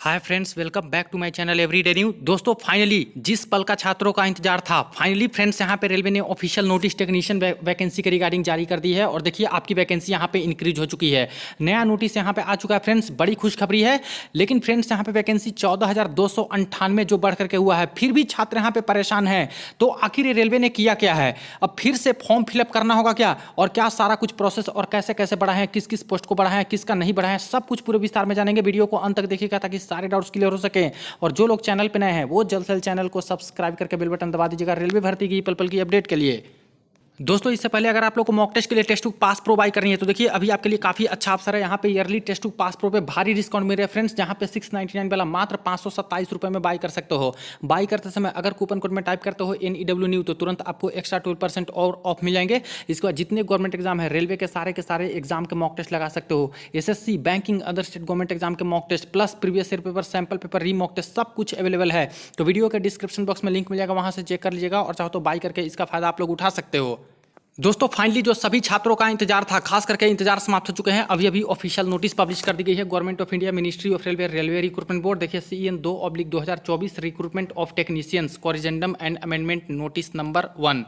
Hi friends, welcome back to my channel everyday new. दोस्तों finally जिस पल का छात्रों का इंतजार था, फाइनली फ्रेंड्स यहाँ पे रेलवे ने ऑफिशियल नोटिस टेक्नीशियन वैकेंसी के रिगार्डिंग जारी कर दी है। और देखिए आपकी वैकेंसी यहाँ पे इंक्रीज हो चुकी है। नया नोटिस यहाँ पे आ चुका है फ्रेंड्स, बड़ी खुशखबरी है। लेकिन फ्रेंड्स यहाँ पे वैकेंसी 14,298 जो बढ़ करके हुआ है, फिर भी छात्र यहाँ पे परेशान है। तो आखिर रेलवे ने किया क्या है? अब फिर से फॉर्म फिलअप करना होगा क्या, और क्या सारा कुछ प्रोसेस और कैसे कैसे बढ़ा है, किस किस पोस्ट को बढ़ा है, किसका नहीं बढ़ा है, सब कुछ पूरे विस्तार में जानेंगे। वीडियो को अंत तक देखिएगा ताकि सारे डाउट्स क्लियर हो सके। और जो लोग चैनल पे नए हैं वो जल्द से जल्द चैनल को सब्सक्राइब करके बेल बटन दबा दीजिएगा रेलवे भर्ती की पल पल की अपडेट के लिए। दोस्तों इससे पहले अगर आप लोग को मॉक टेस्ट के लिए Testbook Pass Pro buy करनी है तो देखिए अभी आपके लिए काफी अच्छा अवसर है। यहाँ पे yearly test book Pass pro पे भारी डिस्काउंट मिल रहा है फ्रेंड्स, जहाँ पे 699 वाला मात्र 527 रुपये में बाई कर सकते हो। बाई करते समय अगर कूपन कोड में टाइप करते हो NEW न्यू तो तुरंत आपको एक्स्ट्रा 12% और ऑफ मिल जाएंगे। इसके बाद जितने गवर्नमेंट एग्जाम है रेलवे के सारे एग्जाम के मॉक टेस्ट लगा सकते हो। SSC, banking, other state government exam के mock test plus previous year paper, sample paper, re mock test सब कुछ अवेलेबल है। तो वीडियो के डिस्क्रिप्शन बॉक्स में लिंक मिल जाएगा, वहाँ से चेक कर लीजिएगा और चाहो तो बाई करके इसका फायदा आप लोग उठा सकते हो। दोस्तों फाइनली जो सभी छात्रों का इंतजार था, खास करके इंतजार समाप्त हो चुके हैं। अभी अभी ऑफिशियल नोटिस पब्लिश कर दी गई है government of India, ministry of railway, railway recruitment board. देखिए CEN 2/2024 recruitment of technicians corrigendum and amendment notice number 1।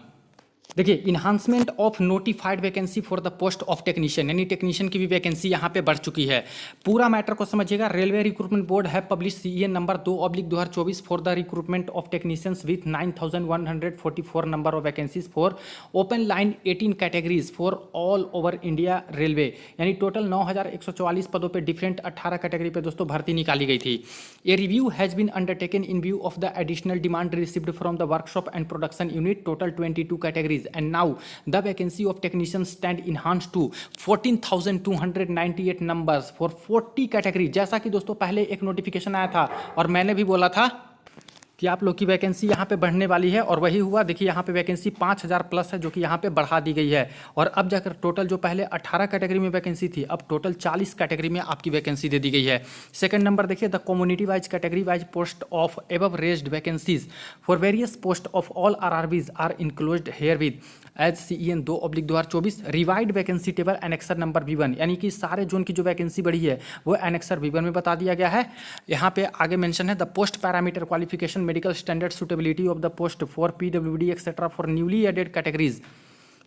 देखिए enhancement of notified vacancy for the post of technician, यानी टेक्नीशियन की भी vacancy यहाँ पे बढ़ चुकी है। पूरा मैटर को समझिएगा। रेलवे रिक्रूटमेंट बोर्ड है publish CEN number 2/2024 for the recruitment of technicians with 9,144 number of vacancies for open line 18 categories for all over India railway, यानी टोटल 9,144 पदों पे डिफरेंट 18 कैटेगरी पे दोस्तों भर्ती निकाली गई थी। A review has been undertaken in view of the additional demand received from the workshop and production unit, total 22 categories. And now the vacancy of technicians stand enhanced to 14,298 numbers for 40 category। जैसा कि दोस्तों पहले एक notification आया था और मैंने भी बोला था कि आप लोग की वैकेंसी यहाँ पे बढ़ने वाली है, और वही हुआ। देखिए यहाँ पे वैकेंसी 5,000 प्लस है जो कि यहाँ पे बढ़ा दी गई है। और अब जाकर टोटल जो पहले 18 कैटेगरी में वैकेंसी थी, अब टोटल 40 कैटेगरी में आपकी वैकेंसी दे दी गई है। सेकंड नंबर देखिए, the community wise category wise post of above raised vacancies for various post of all RRBs are included here with as CEN 2/2024 revised vacancy table annexure number V1, यानी कि सारे zone की जो vacancy बढ़ी है वो annexure V1 में बता दिया गया है। यहाँ पे आगे मेंशन है the post parameter qualification, medical standard suitability of the post for PWD etc. for newly added categories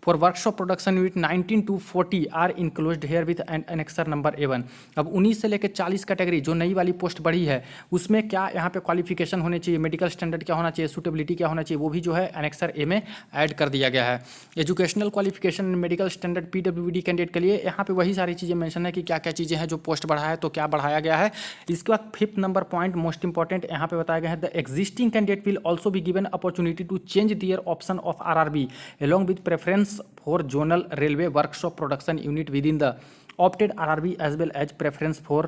for workshop production unit 19 to 40 are enclosed here with an annexer number A1। अब 19 से लेकर 40 category जो नई वाली post बढ़ी है उसमें क्या यहाँ पे क्वालिफिकेशन होने चाहिए, मेडिकल स्टैंडर्ड क्या होना चाहिए, सूटेबिलिटी क्या होना चाहिए, वो भी जो है एनेक्सर ए में ऐड कर दिया गया है। Educational qualification, medical standard PWD candidate के लिए यहाँ पे वही सारी चीज़ें मेंशन है कि क्या क्या चीज़ें हैं जो पोस्ट बढ़ा है, तो क्या बढ़ाया गया है। इसके बाद 5th number point most important यहाँ पे बताया गया है, the existing candidate will also be given opportunity to change their option of RRB along with preference for zonal railway workshop production unit within the opted RRB as well as preference for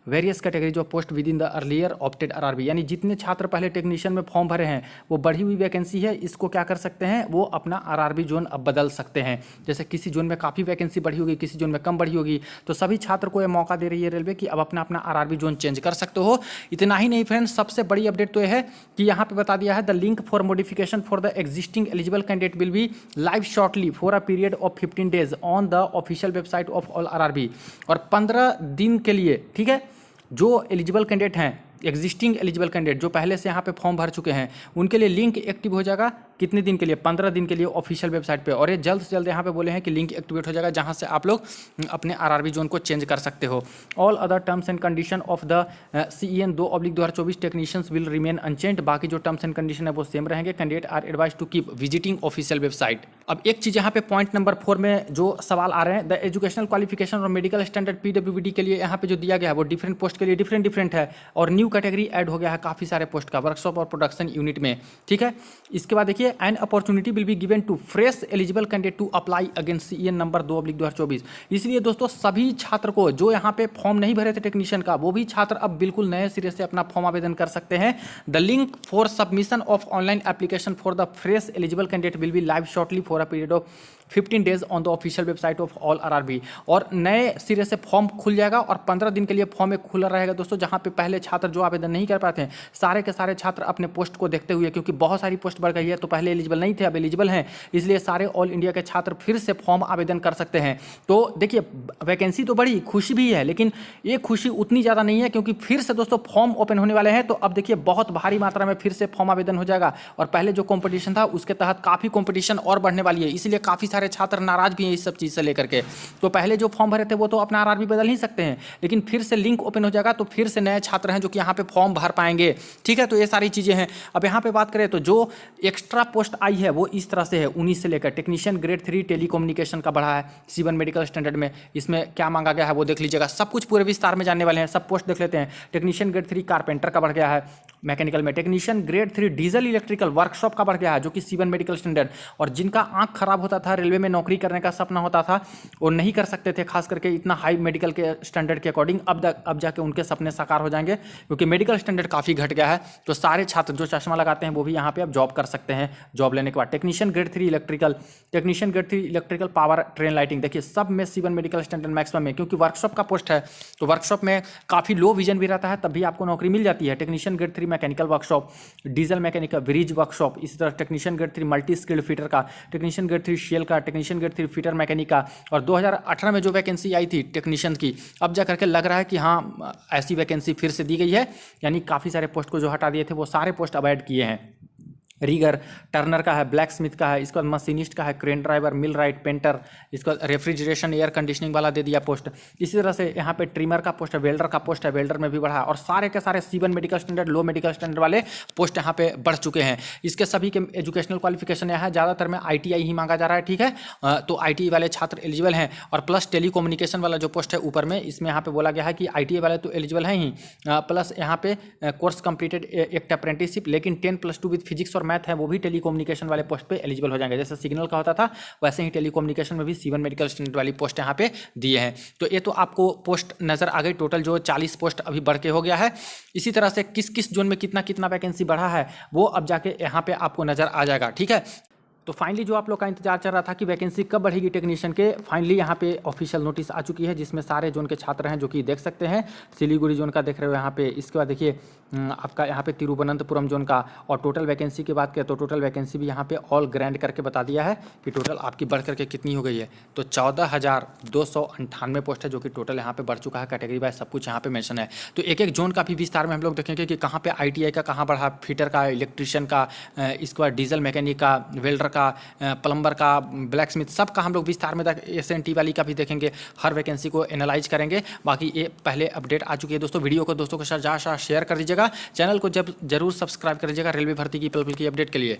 various categories of post within the earlier opted RRB। यानी जितने छात्र पहले technician में form भरे हैं वो बढ़ी हुई वैकेंसी है, इसको क्या कर सकते हैं, वो अपना RRB जोन अब बदल सकते हैं। जैसे किसी जोन में काफ़ी वैकेंसी बढ़ी होगी, किसी जोन में कम बढ़ी होगी, तो सभी छात्र को ये मौका दे रही है रेलवे कि अब अपना अपना RRB जोन चेंज कर सकते हो। इतना ही नहीं फ्रेंड्स, सबसे बड़ी अपडेट तो यह है कि यहाँ पे बता दिया है the link for modification for the existing eligible candidate will be live shortly for a period of 15 days on the official website of all RRB। और 15 दिन के लिए, ठीक है, जो एलिजिबल कैंडिडेट हैं, एग्जिस्टिंग एलिजिबल कैंडिडेट जो पहले से यहाँ पे फॉर्म भर चुके हैं, उनके लिए लिंक एक्टिव हो जाएगा। कितने दिन के लिए? 15 दिन के लिए ऑफिशियल वेबसाइट पे। और ये जल्द से जल्द यहाँ पे बोले हैं कि लिंक एक्टिवेट हो जाएगा, जहाँ से आप लोग अपने RRB जोन को चेंज कर सकते हो। All other terms and condition of the CEN 2/2024 technicians will remain unchanged. बाकी जो टर्म्स एंड कंडीशन है वो सेम रहेंगे। Candidate are advise to keep visiting official website. अब एक चीज़ यहाँ पे पॉइंट नंबर 4 में जो सवाल आ रहे हैं, द एजुकेशनल क्वालिफिकेशन और मेडिकल स्टैंडर्ड PWD के लिए यहाँ पे जो दिया गया है वो डिफरेंट पोस्ट के लिए डिफरेंट है, और न्यू कैटेगरी ऐड हो गया है काफ़ी सारे पोस्ट का वर्कशॉप और प्रोडक्शन यूनिट में, ठीक है। इसके बाद देखिए an opportunity will be given to fresh eligible candidate to apply against CEN number 2/2024। इसलिए दोस्तों सभी छात्र को जो यहाँ पे फॉर्म नहीं भरे थे टेक्नीशियन का, वो भी छात्र अब बिल्कुल नए सिरे से अपना फॉर्म आवेदन कर सकते हैं। The link for submission of online application for the fresh eligible candidate will be live shortly for a period of 15 days on the official website of all RRB. और नए सिरे से फॉर्म खुल जाएगा और 15 दिन के लिए फॉर्म एक खुला रहेगा दोस्तों, जहाँ पे पहले छात्र जो आवेदन नहीं कर पाते हैं, सारे के सारे छात्र अपने पोस्ट को देखते हुए, क्योंकि बहुत सारी पोस्ट बढ़ गई है, तो पहले एलिजिबल नहीं थे अब एलिजिबल हैं, इसलिए सारे ऑल इंडिया के छात्र फिर से फॉर्म आवेदन कर सकते हैं। तो देखिए वैकेंसी तो बढ़ी, खुशी भी है, लेकिन ये खुशी उतनी ज़्यादा नहीं है, क्योंकि फिर से दोस्तों फॉर्म ओपन होने वाले हैं। तो अब देखिए बहुत भारी मात्रा में फिर से फॉर्म आवेदन हो जाएगा, और पहले जो कंपटीशन था उसके तहत काफ़ी कंपटीशन और बढ़ने वाली है, इसलिए काफ़ी सारे छात्र नाराज भी हैं इस सब चीज़ से लेकर के। तो पहले जो फॉर्म भरे थे वो तो अपना आरआरबी बदल नहीं सकते हैं, लेकिन फिर से लिंक ओपन हो जाएगा, तो फिर से नए छात्र हैं जो कि यहाँ पे फॉर्म भर पाएंगे। ठीक है, तो ये सारी चीज़ें हैं। अब यहाँ पे बात करें तो जो एक्स्ट्रा पोस्ट आई है वो इस तरह से है, 19 से लेकर टेक्नीशियन ग्रेड 3 टेलीकम्युनिकेशन का बढ़ा है C1 मेडिकल स्टैंडर्ड में। इसमें क्या मांगा गया है वो देख लीजिएगा, सब कुछ पूरे विस्तार में जानने वाले हैं, सब पोस्ट देख लेते हैं। टेक्नीशियन ग्रेड 3 कारपेंटर का बढ़ गया है मैकेनिकल में। Technician grade 3 diesel electrical workshop का बढ़ गया है, जो कि C1 मेडिकल स्टैंडर्ड। और जिनका आंख खराब होता था, रेलवे में नौकरी करने का सपना होता था, वो नहीं कर सकते थे, खास करके इतना हाई मेडिकल के स्टैंडर्ड के अकॉर्डिंग, अब जाके उनके सपने साकार हो जाएंगे, क्योंकि मेडिकल स्टैंडर्ड काफ़ी घट गया है। तो सारे छात्र जो चश्मा लगाते हैं वो भी यहाँ पे अब जॉब कर सकते हैं। जॉब लेने के बाद technician grade 3 electrical, technician grade 3 electrical power train lighting, देखिए सब में C1 मेडिकल स्टैंडर्ड मैक्सिमम में, क्योंकि वर्कशॉप का पोस्ट है, तो वर्कशॉप में काफ़ी लो विजन भी रहता है, तब भी आपको नौकरी मिल जाती है। Technician grade 3 mechanical workshop, diesel mechanical bridge workshop, इसी तरह technician grade 3 multi skilled fitter का, टेक्नीशियन ग्रेड 3 शेल का, टेक्नीशियन ग्रेड 3 फिटर मैकेनिक का। और 2018 में जो वैकेंसी आई थी टेक्नीशियन की, अब जा करके लग रहा है कि हाँ ऐसी वैकेंसी फिर से दी गई है, यानी काफ़ी सारे पोस्ट को जो हटा दिए थे वो सारे पोस्ट अब ऐड किए हैं। रीगर टर्नर का है, ब्लैक स्मिथ का है, इसके बाद मशीनिस्ट का है, क्रेन ड्राइवर, मिल राइट, पेंटर, इसका रेफ्रिजरेशन एयर कंडीशनिंग वाला दे दिया पोस्ट। इसी तरह से यहाँ पे ट्रिमर का पोस्ट है, वेल्डर का पोस्ट है, वेल्डर में भी बढ़ा, और सारे के सारे C1 मेडिकल स्टैंडर्ड लो मेडिकल स्टैंडर्ड वाले पोस्ट यहाँ पे बढ़ चुके हैं। इसके सभी के एजुकेशनल क्वालिफिकेशन यहाँ है, ज़्यादातर में ITI ही मांगा जा रहा है। ठीक है, तो ITI वाले छात्र एलिजिबल हैं, और प्लस टेलीकम्युनिकेशन वाला जो पोस्ट है ऊपर में, इसमें यहाँ पे बोला गया है कि ITI वाले तो एलिजिबल हैं ही, प्लस यहाँ पे कोर्स कंप्लीटेड एक अप्रेंटिसशिप, लेकिन 10+2 विद फिजिक्स और मैथ है, वो भी टेलीकम्युनिकेशन वाले पोस्ट पे एलिजिबल हो जाएंगे। जैसे सिग्नल का होता था, वैसे ही टेलीकम्युनिकेशन में भी C1 मेडिकल स्टैंडर्ड वाली पोस्ट यहाँ पे दिए हैं। तो ये तो आपको पोस्ट नजर आ गई, टोटल जो 40 पोस्ट अभी बढ़ के हो गया है। इसी तरह से किस किस जोन में कितना कितना वैकेंसी बढ़ा है वो अब जाके यहाँ पे आपको नजर आ जाएगा। ठीक है, तो फाइनली जो आप लोग का इंतजार चल रहा था कि वैकेंसी कब बढ़ेगी टेक्नीशियन के, फाइनली यहाँ पे ऑफिशियल नोटिस आ चुकी है, जिसमें सारे जोन के छात्र हैं जो कि देख सकते हैं। सिलीगुड़ी जोन का देख रहे हो यहाँ पे, इसके बाद देखिए आपका यहाँ पे तिरुवनंतपुरम जोन का। और टोटल वैकेंसी की बात करें तो टोटल वैकेंसी भी यहाँ पे ऑल ग्रैंड करके बता दिया है कि टोटल आपकी बढ़ करके कितनी हो गई है। तो 14,298 पोस्ट है, जो कि टोटल यहाँ पे बढ़ चुका है। कैटेगरी वाइज सब कुछ यहाँ पे मेंशन है। तो एक एक जोन का भी विस्तार में हम लोग देखेंगे कि कहाँ पे ITI का कहाँ बढ़ा, फिटर का, इलेक्ट्रिशियन का, इसके बाद डीजल मैकेनिक का, वेल्डर का, प्लम्बर का, ब्लैक स्मिथ, सब का हम लोग विस्तार में SNT वाली का भी देखेंगे, हर वैकेंसी को एनालाइज करेंगे। बाकी ये पहले अपडेट आ चुकी है दोस्तों। वीडियो को दोस्तों के साथ जहाँ शेयर कर दीजिएगा, चैनल को जरूर सब्सक्राइब कर लीजिएगा रेलवे भर्ती की पल पल की अपडेट के लिए।